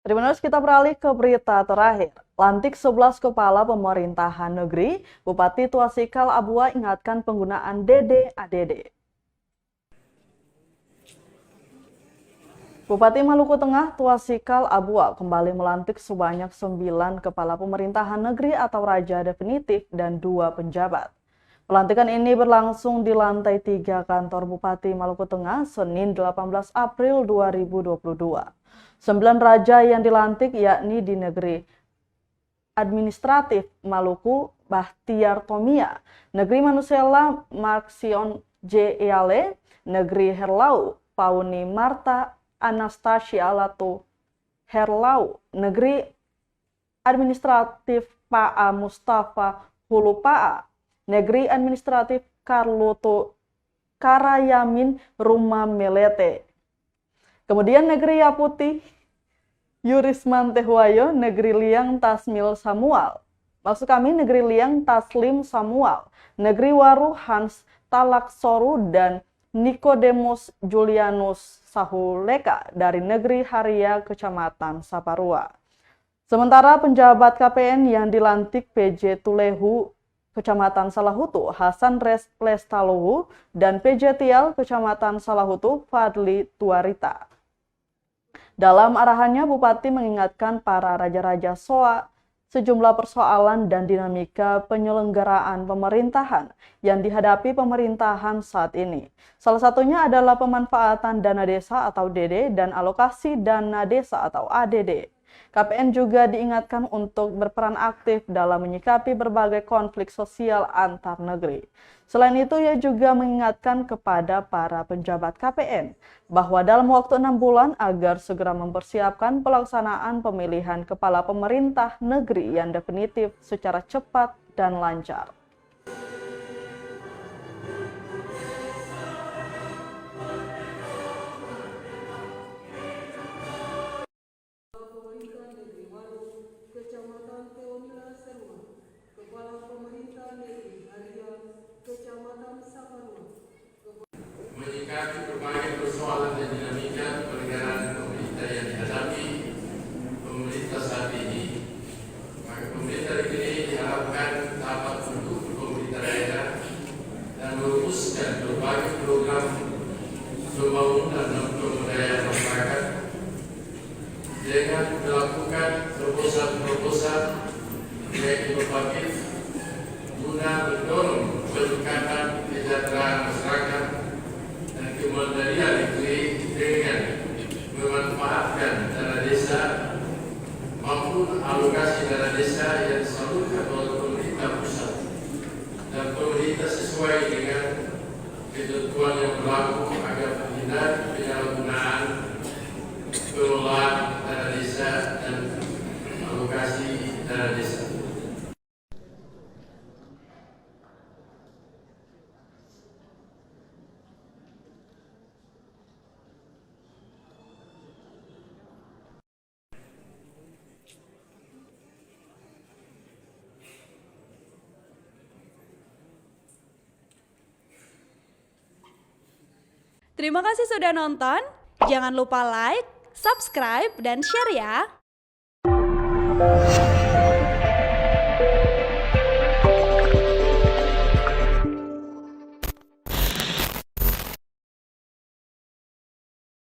Terima kasih, kita beralih ke berita terakhir. Lantik 11 kepala pemerintahan negeri, Bupati Tuasikal Abua ingatkan penggunaan DD-ADD. Bupati Maluku Tengah Tuasikal Abua kembali melantik sebanyak 9 kepala pemerintahan negeri atau raja definitif dan 2 penjabat. Pelantikan ini berlangsung di lantai 3 kantor Bupati Maluku Tengah Senin 18 April 2022. 9 raja yang dilantik yakni di negeri administratif Maluku Bahtiar Tomia, negeri Manusela Marksion J. Eale, negeri Herlau Pauni Marta Anastasia Latu Herlau, negeri administratif Pa'a Mustafa Hulu Pa'a, negeri administratif Karluto Karayamin Rumah Melete. Kemudian negeri Yaputi Yurisman Tehuayo, negeri Liang Tasmil Samual. Maksud kami negeri Liang Taslim Samual, negeri Waru Hans Talaksoru dan Nikodemus Julianus Sahuleka dari negeri Haria Kecamatan Saparua. Sementara penjabat KPN yang dilantik PJ Tulehu Kecamatan Salahutu Hasan Lestaluhu dan PJ Tial Kecamatan Salahutu Fadli Tuarita. Dalam arahannya, Bupati mengingatkan para raja-raja SOA sejumlah persoalan dan dinamika penyelenggaraan pemerintahan yang dihadapi pemerintahan saat ini. Salah satunya adalah pemanfaatan dana desa atau DD dan alokasi dana desa atau ADD. KPN juga diingatkan untuk berperan aktif dalam menyikapi berbagai konflik sosial antar negeri. Selain itu, ia juga mengingatkan kepada para penjabat KPN bahwa dalam waktu 6 bulan agar segera mempersiapkan pelaksanaan pemilihan kepala pemerintah negeri yang definitif secara cepat dan lancar. Kecamatan Teomila Serua, Kepala Pemerintah Negeri Haria Kecamatan Saparua. Menyikapi berbagai persoalan dan dinamika penyelenggaraan pemerintah yang dihadapi pemerintah saat ini, maka pemerintah negeri diharapkan dapat mendukung pemerintah daerah dan merumuskan berbagai program pembangunan dan pemberdayaan masyarakat dengan melakukan terobosan-terobosan yang inovatif guna mendorong peningkatan kesejahteraan masyarakat dan kemandirian negeri dengan memanfaatkan dana desa maupun alokasi dana desa yang disalurkan oleh pemerintah pusat dan pemerintah sesuai dengan ketentuan yang berlaku agar terhindar penyalahgunaan pengelolaan dana desa dan alokasi dana desa. Terima kasih sudah nonton. Jangan lupa like, subscribe, dan share ya.